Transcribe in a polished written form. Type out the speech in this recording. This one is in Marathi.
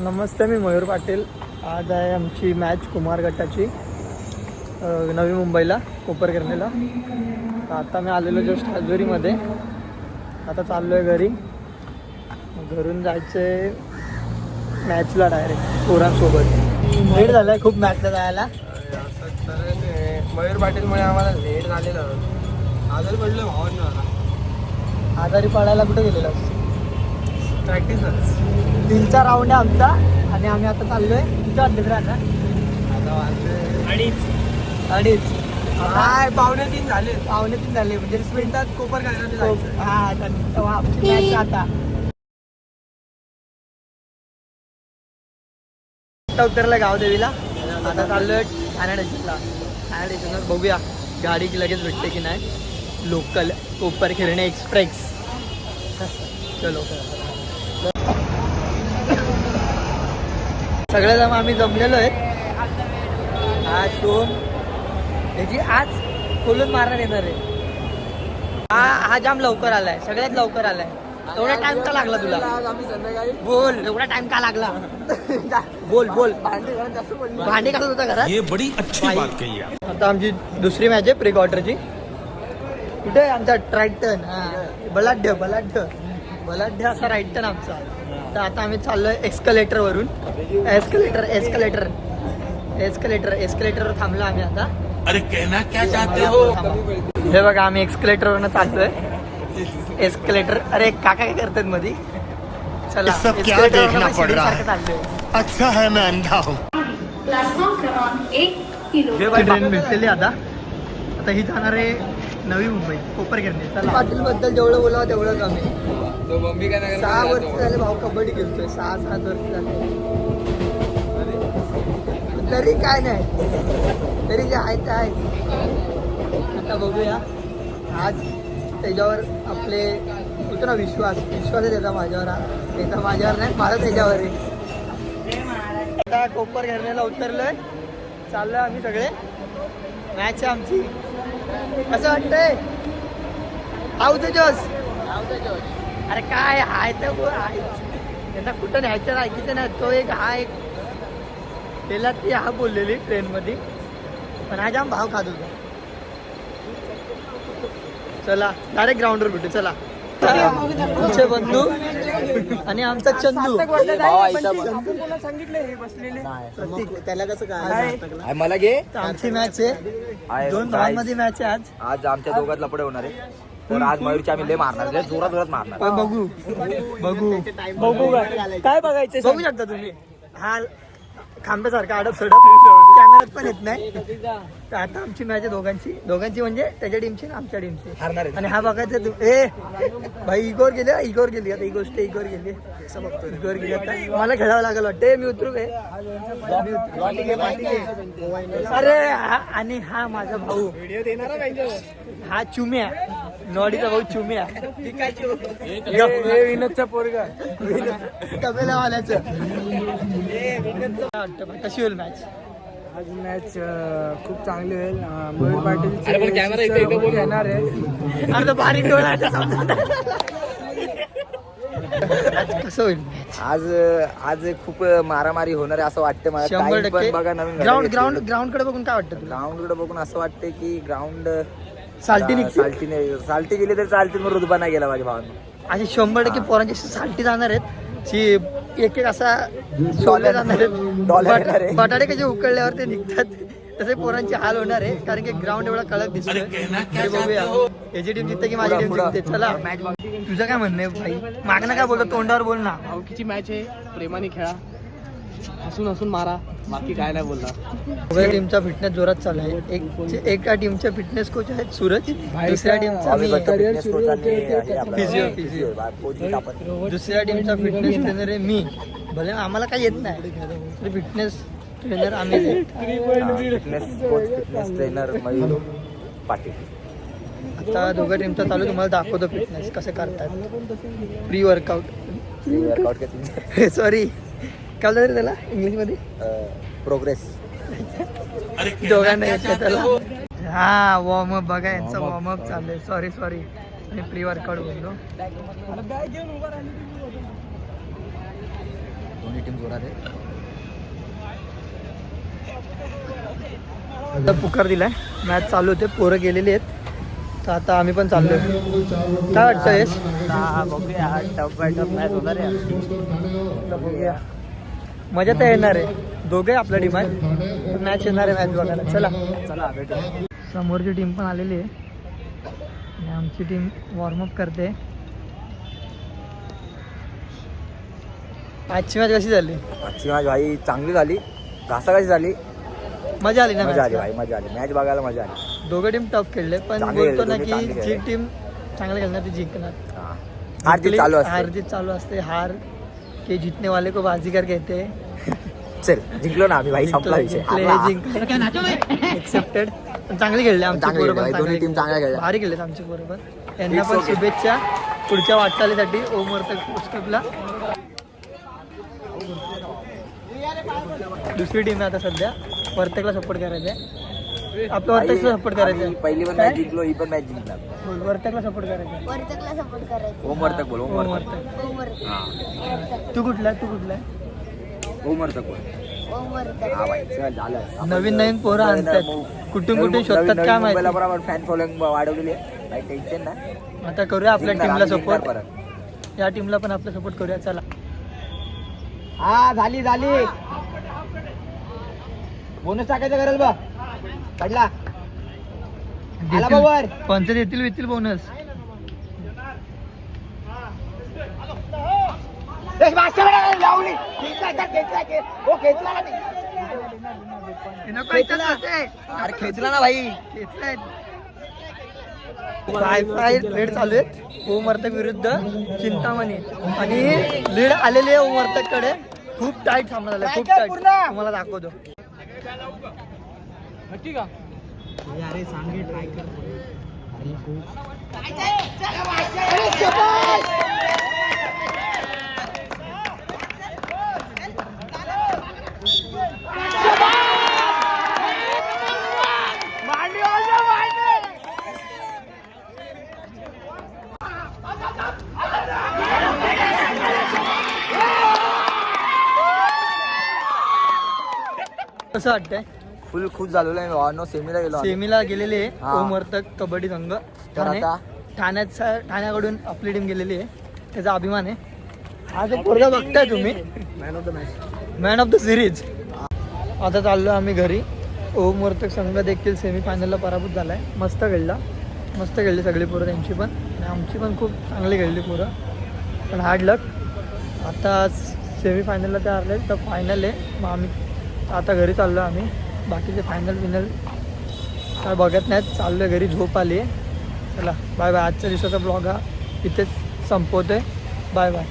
नमस्ते, मी मयूर पाटील. आज आहे आमची मॅच कुमार गटाची नवी मुंबईला कोपरकर्णीला. आता मी आलेलो जस्ट हजोरीमध्ये. आता चाललो आहे घरी. घरून जायचे मॅचला डायरेक्ट पोरांसोबत. लेट झालं आहे खूप मॅचला जायला. मयूर पाटीलमुळे आम्हाला लेट झालेलं. आजारी पडलो भावांना. मला आजारी पडायला कुठे गेलेला? प्रॅक्टिसच 3-4 राऊंड आहे आमचा आणि आम्ही आता चाललो आहे. किती वाजले तर आता? आता वाजले अडीच. काय 2:45 झाले. 2:45 झाले म्हणजे 20 मिनिटात कोपर घालणार. हा, तेव्हा आमची मॅच आता उतरलं गावदेवीला. आता चाललोय ठाणे स्टेशनला. ठाणे स्टेशनवर बघूया गाडी लगेच भेटते की नाही. Local Koparkhairane express. चलो सगळेजण आम्ही जमलेलो आहे. हा शो याची आज खोलून मारण्यात येणार आहे. हा जाम लवकर आलाय, सगळ्यात लवकर आलाय. एवढा टाइम का लागला तुला? आज आम्ही संध्याकाळी बोल, एवढा टाइम का लागला? बोल बोल. भांडे घरात जास्त पडली. भांडे घालत होता घरात. ये बड़ी अच्छी बात कही है. आता आमची दुसरी मॅच आहे प्री क्वार्टरची. कुठे आहे आमचा ट्रायटन? बलाढ्य असा राईटन आमचा. तर आता आम्ही चाललोय एस्कलेटर वरून. एस्कलेटरवर थांबलो आम्ही आता. अरे कहना क्या चाहते हो? हे बघा आम्ही एस्कलेटरवरून चाललोय. एस्कलेटर. अरे काका काय करतात मध्ये? चला क्या देखना पड़ रहा है? चाललोय. अच्छा है मैं अंधा हूँ. प्लाझ्मा क्रमांक 1 किलो. ट्रेन भेटलेली आता ही जाणार आहे नवी मुंबई कोपरखिरणे. चला पाटील बद्दल जेवढं बोलावं तेवढं कमी. तो मम्मी काय नाही 6 वर्ष झाले भाऊ कबड्डी खेळतोय. 6-7 वर्ष झाले. तरी काय नाही, तरी जे आहे ते आहे. आता बघूया आज त्याच्यावर आपले होतो ना विश्वास आहे त्याचा माझ्यावर. त्याचा माझ्यावर नाही, माझा त्याच्यावर आहे. आता कोपरखिरणेला उतरलोय. चाललोय आम्ही सगळे. मॅच आहे आमची. कसं वाटतंय? हाऊ द जोश. अरे काय हाय तर त्यांना कुठं न्यायचं ऐकायचं नाही. तो एक हा एक त्याला ती हा बोललेली ट्रेनमध्ये, पण हा जाम भाव खात होता. चला डायरेक्ट ग्राउंडवर भेटू. चला तुमचे बंधू आणि आमचा चंदू. त्याला कसं काय मला घे. आमची मॅच आहे. 2 भावांमध्ये मॅच आहे आज. आज आमच्या दोघात लपडे होणार आहे. तर आज मयूरची आम्ही लय मारणार, लय जोरात मारणार. पण बघू काय बघायचं बघू शकता तुम्ही. हा खांब्यासारखा अडप सडप कॅमेऱ्यात पण येत नाही. तर आता आमची मॅच आहे दोघांची म्हणजे त्याच्या टीमची आणि आमच्या टीमची. आणि हा बघायचं भाई इगोर गेली. आता ही गोष्ट इगोर गेली. आता मला खेळावं लागेल वाटते. मी उतरू काय? अरे आणि हा माझा भाऊ हा चुम्या, नॉडीचा भाऊ चुम्या. विनोदचा पोरगा तबेलावाल्याचं. कशी होईल मॅच? आज मॅच खूप चांगली होईल. मयूर पाटील येणार आहे. अर्ध बारीक डोळा. कसं होईल आज खूप मारामारी होणार आहे असं वाटतं मला. 100% पण बघा नवीन ग्राउंड कडे बघून काय वाटतं तुला? ग्राउंडकडे बघून असं वाटतं की ग्राउंड साल्टी गेली तरी चालतील. मग रुदबा नाही गेला माझ्या भावानं. अशी 100% पोरांची साल्टी जाणार आहेत. एक असा सोले जाणार आहेत. बटाटे कसे उकळल्यावर ते निघतात तसे पोरांचे हाल होणार आहे. कारण की ग्राउंड एवढा कडक दिसतोय. बघूया याची टीम जिंकते की माझी टीम जिंकते. चला तुझं काय म्हणणं आहे भाई? मागणं काय बोलतो? तोंडावर बोल ना. भाऊकीची मॅच आहे. प्रेमाने खेळा, हसून मारा. बाकी काय नाही बोलणार. दोघा टीमचा फिटनेस जोरात चालू आहे. एका टीमच्या फिटनेस कोच आहेत सूरज. दुसऱ्या टीमचा दुसऱ्या टीमचा फिटनेस ट्रेनर आहे मी. भले आम्हाला काही येत नाही, फिटनेस ट्रेनर आम्ही. Fitness trainer Mayur Patil. आता दोघं टीमचा चालू. तुम्हाला दाखवतो फिटनेस कसं करतात. प्री वर्कआउट सॉरी काय बोलतात त्याला इंग्लिशमध्ये? प्रोग्रेस. दोघांना येतं त्याला. हा वॉर्मअप बघा यांचा वॉर्मअप चालू आहे. सॉरी मी प्री वर्कआउट बोललो. दोन्ही टीम जोरात आहे. आता पुकार दिलाय, मॅच चालू होते, पोरं गेलेली आहेत. तर आता आम्ही पण चाललोय. काय वाटतं यश? बघूया टफ बाय टफ मॅच होणार आहे. बघूया, मजा तर येणार आहे. दोघे आपल्या टीम आहे, मॅच येणार आहे मॅच बघायला. चला चला भेटू. समोरची टीम पण आलेली आहे आणि आमची टीम वॉर्मअप करते. आजची मॅच कशी झाली? आजची मॅच भाई चांगली झाली. घासाघाशी झाली. मजा आली ना? मजा आली match ला? भाई, मजा आली. मॅच बघायला मजा आली. दोघं टीम टफ खेळले, पण चांगले बोलतो ना खेळले, की चांगले जी खेळले. टीम चांगलं खेळणार ती जिंकणार. हार जीत चालू असते. हार जीत चालू असते. हार के जीतने वाले को बाजीगर कहते हैं. चल जिंकलो ना आम्ही भाई, संपला विषय. एक्सेप्टेड. पण चांगली खेळले आमची चांगली पोरं खेळले पण. भाई, दोन्ही टीम चांगल्या खेळल्या. भारी खेळले आमची पोरं पण. त्यांना It's पण okay. शुभेच्छा पुढच्या वाटचालीसाठी. ओम वर्तकला दुसरी टीम आहे आता सध्या. वर्तकला सपोर्ट करायचा आहे. आपलं वर्तकला सपोर्ट करायचं आहे. पहिली पण मॅच जिंकलो, ही पण मॅच जिंकणार. बोल, वर्तकला सपोर्ट करायचा आहे. वर्तकला सपोर्ट करायचं. ओम वर्तक बोल. ओम ओम वर्तक. वर्तक. ओम वर्तक. हा तू कुठला आहे? ओम वर्तक बोल. ओम वर्तक. हा भाई चल झालं. नवीन पोरं आणतात. कुठून शोधतात काय माहिती. बरोबर फॅन फॉलोइंग वाढवलेली आहे. काही टेन्शन नाही. आता करूया आपल्या जिंकणार, टीमला आम्ही जिंकणार सपोर्ट. परत. या टीमला पण आपला सपोर्ट करूया. चला हा झाली. बोनस टाकायचं करेल बा. पडला. आला बा वर. पंच देतील बोनस. अरे खेचला ना भाई. लीड चालू आहेत ओम वर्तक विरुद्ध चिंतामणी. आणि लीड आलेली आहे ओम वर्तक कडे. खूप टाईट सामना झाला, खूप टाईट. तुम्हाला दाखवतो. कसं वाटतंय? फुल खुश झालेलो आहे. भावांनो सेमीला गेलो आम्ही. सेमीला गेलेली आहे हा. ओम वर्तक कबड्डी संघ. तर आता ठाण्याकडून आपली टीम गेलेली आहे. त्याचा अभिमान आहे. हा जो पोरगा बघताय तुम्ही, मॅन ऑफ द सिरीज. आता चाललो आम्ही घरी. ओम वर्तक संघ देखील सेमीफायनलला पराभूत झालाय. मस्त खेळली सगळी पोरं त्यांची पण, आणि आमची पण खूप चांगली खेळली पोरं. पण हार्ड लक. आता सेमीफायनलला ते हरले, तर फायनल आहे. मग आम्ही आता घरी चाललो आम्ही. बाकीचे फायनल काय बघत नाहीत. चाललो घरी, झोप आली आहे. चला बाय बाय. आजच्या दिवसाचा ब्लॉग हा इथेच संपवतोय. Bye bye.